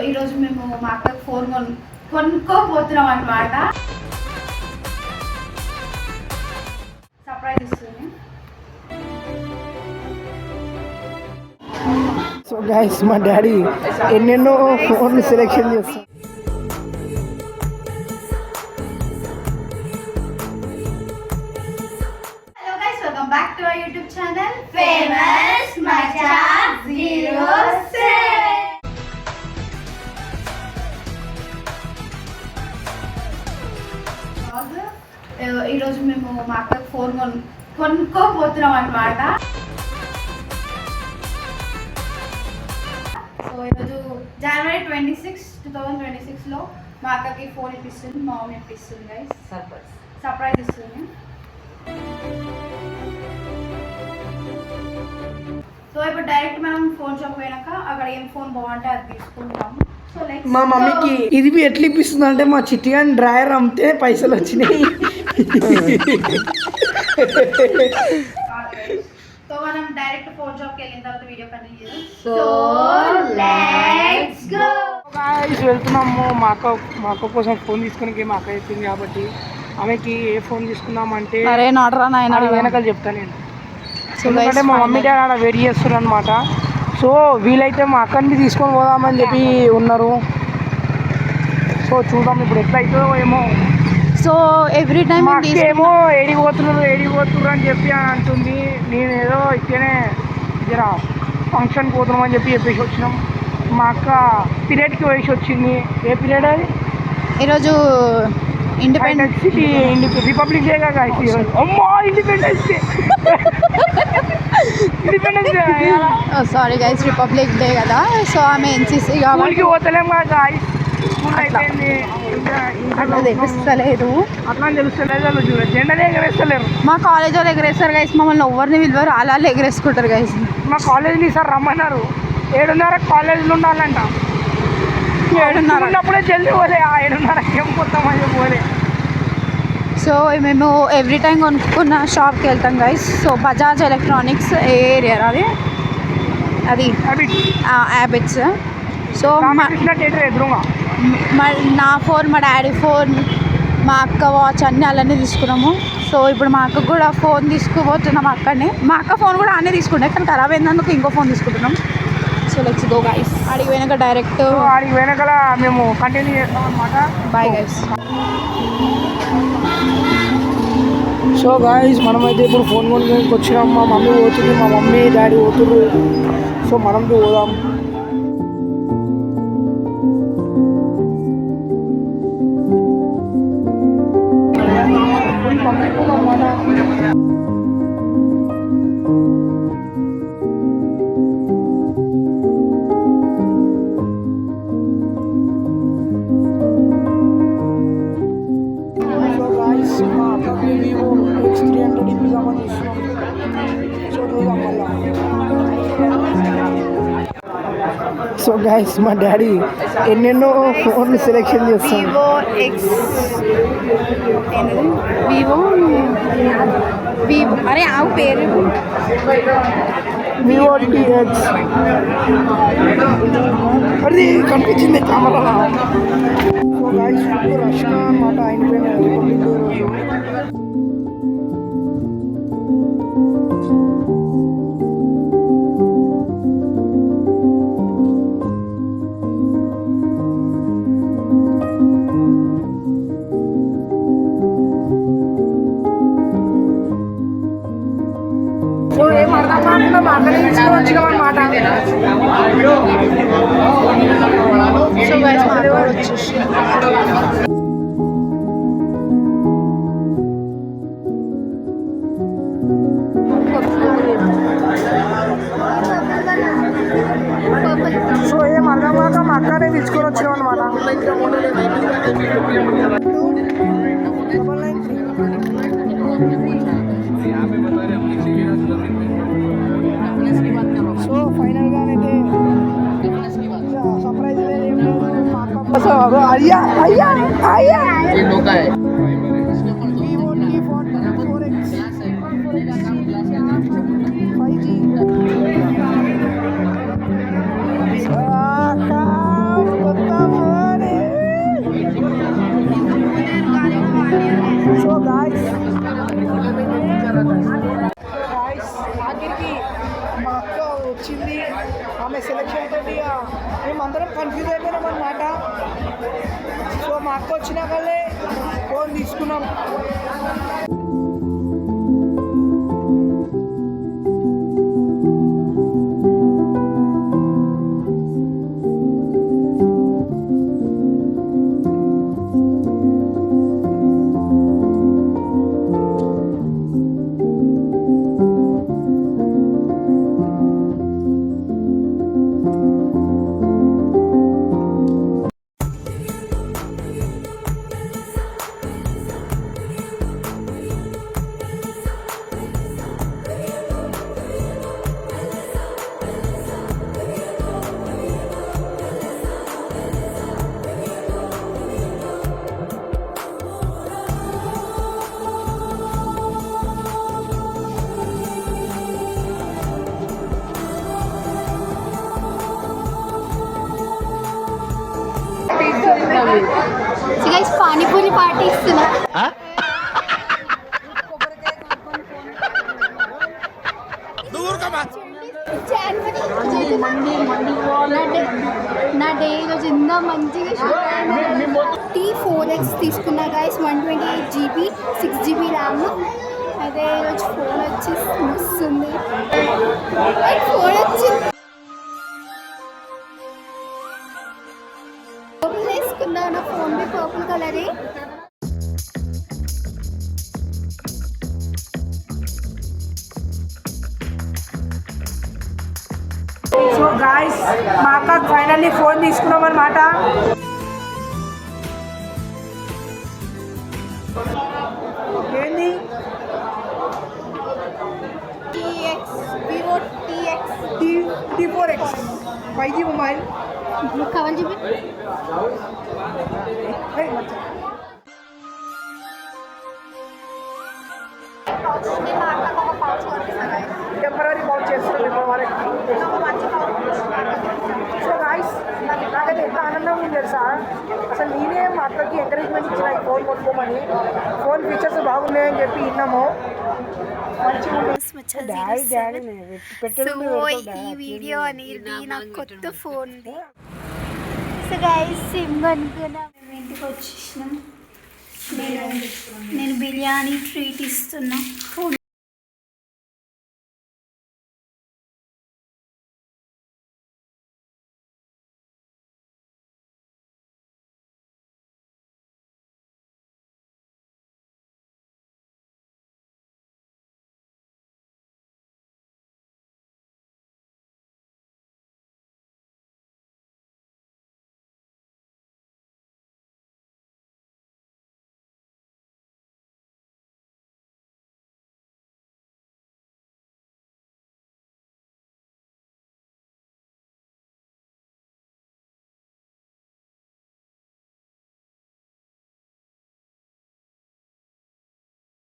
ఈరోజు మేము మా అక్కకి ఫోన్ కొనుక్కోపోతున్నాం అనమాట. సర్ప్రైజ్ ఇస్తుంది. సో గైస్, మా డాడీ ఎన్నెన్నో ఫోన్లు సెలెక్షన్ చేస్తాం. Hello guys, welcome back to our YouTube channel famous మచ్చా 07. ఈరోజు మేము మా అక్కకి ఫోన్ కొనుక్కోపోతున్నాం అనమాట. సో ఈరోజు జనవరి 26, 2026లో మా అక్కకి ఫోన్ ఇప్పిస్తుంది, మా మమ్మీ ఇప్పిస్తుంది గైస్. సర్ప్రైజ్ ఇస్తుంది. సో ఇప్పుడు డైరెక్ట్ మనం ఫోన్ షాప్ పోయినాక అక్కడ ఏం ఫోన్ బాగుంటే అది తీసుకుంటాము. మా మమ్మీకి ఇది ఎట్లా ఇప్పిస్తుంది అంటే, మా చిట్టి గాని డ్రాయర్ అమ్మితే పైసలు వచ్చినాయి. సో మనం డైరెక్ట్ ఫోన్ షాప్కి వెళ్ళిన తర్వాత వీడియో కంటిన్యూ చేద్దాం. సో లెట్స్ గో గాయ్స్, వెళ్తున్నాము. మా అక్క కోసం ఫోన్ తీసుకుని మా అక్క చెప్పింది కాబట్టి ఆమెకి ఏ ఫోన్ తీసుకుందామంటే వెనకాల చెప్తాను నేను. ఎందుకంటే మా మమ్మీ డాడీ ఆడ వెయిట్ చేస్తున్నారు అనమాట. సో వీలైతే మా అక్కడిని తీసుకొని పోదామని చెప్పి ఉన్నారు. సో చూద్దాం ఇప్పుడు ఎట్లా అవుతుందో ఏమో. సో ఎవ్రీ టైం ఏమో ఏడిపోతున్నారు అని చెప్పి అంటుంది. నేను ఏదో ఇక్కడనే జర ఫంక్షన్కి పోతున్నాం అని చెప్పేసి వచ్చినాం. మా అక్క పీరియడ్కి వయసు వచ్చింది. ఏ పీరియడ్ అది? ఈరోజు ఇండిపెండెన్స్ సిటీ రిపబ్లిక్ డే గా. అమ్మా, independence day. Independence day, sorry guys, republic day కదా. సో ఆమె ఎన్సీసీ కాబట్టి పోతలేం కదా గాయ్స్. అయిపోయింది, అట్లా తెలుస్తలేదు. అట్లా తెలుస్తలేదు. జెండానే ఎగరేస్తలేరు. మా కాలేజ్ వాళ్ళు ఎగరేస్తారు గైస్, మమ్మల్ని ఎవరిని విలువరు, అలా ఎగరేసుకుంటారు గైస్. మా కాలేజీని సార్ రమ్మన్నారు. 7:30 కాలేజీలో ఉండాలంట. 7:30 ఉన్నప్పుడే జల్దీ పోలే. 7:30 ఏం పోతామని పోలే. సో మేము ఎవ్రీ టైం కొనుక్కున్న షాప్కి వెళ్తాం గైస్. సో బజాజ్ ఎలక్ట్రానిక్స్ ఏ ఏరియా అది హ్యాబిట్స్. సో నా ఫోన్, మా డాడీ ఫోన్, మా అక్క వాచ్ అన్నీ అలానే తీసుకున్నాము. సో ఇప్పుడు మా అక్క కూడా ఫోన్ తీసుకుపోతున్నాం అక్కడనే. మా అక్క ఫోన్ కూడా అన్నీ తీసుకుంటాం, కానీ ఖరాబ్ అయినందుకు ఇంకో ఫోన్ తీసుకుంటున్నాం. So let's go guys. ఆడికి పోయినాక డైరెక్ట్ ఆడికి పోయినాక మేము కంటిన్యూ చేస్తాం అనమాట. Bye guys. సో గాయస్, మనమైతే ఇప్పుడు ఫోన్ కొనుక్కోడానికి వచ్చినాం. మా మమ్మీ పోతుంది, మా మమ్మీ డాడీ పోతున్నారు. సో మనం పోదాం. సో గైస్, మా డాడీ ఎన్నెన్నో ఫోన్లు సెలెక్షన్ చేస్తాం. వివో అరే ఆ పేరు వివో TX అది కనిపించింది కెమెరా. సో గైస్, రష్గా అన్నమాట. అయిపోయిన రిపబ్లిక్ డే రోజు ఏం అర్థం కాకుండా మా అక్కడే తీసుకుని అనమాట. సో గైస్, మా అక్క వచ్చేసి సో ఏం అర్థం కాక మా అక్కనే తీసుకొని వచ్చినాం అనమాట. సో ఫైనల్ గానైతే సర్ప్రైజ్ అయ్యా అయ్యా అయ్యా కన్ఫ్యూజ్ అయిపోయినాం అన్నమాట. సో మా అక్క వచ్చినాకలే ఫోన్ తీసుకున్నాం. సో గైస్ పానీపూరి పార్టీ ఇస్తున్నా. నా డే ఈరోజు ఇంత మంచిగా T4X తీసుకున్నా గైస్, 128 GB 6 GB ర్యామ్. అయితే ఈరోజు ఫోన్ వచ్చి వస్తుంది. ఫోన్ వచ్చింది వేసుకున్నా. నా ఫోన్ బి పర్పుల్ కలర్. సో గాయ్స్ మా అక్క ఫైనల్లీ ఫోన్ తీసుకున్నాం అన్నమాట. ఏంది Vivo T4X 5G మొబైల్. కావాలి చెప్పి టెంపరీ పౌచ్ చేస్తున్నాం వరకు. సో గాయ్స్ నాకైతే ఎంత ఆనందం ఉంది తెలుసా. అసలు నేనే మా అక్కకి ఎంకరేజ్మెంట్ ఇచ్చిన ఈ ఫోన్ కొనుక్కోమని. ఫోన్ ఫీచర్స్ బాగున్నాయని చెప్పి విన్నాము. ఈ వీడియో అనేది నాకు కొత్త ఫోన్. సో గైస్ సిమ్ అనుకున్నా మేము ఇంటికి వచ్చేసినాం. నేను బిర్యానీ ట్రీట్ ఇస్తున్నా. ఫోన్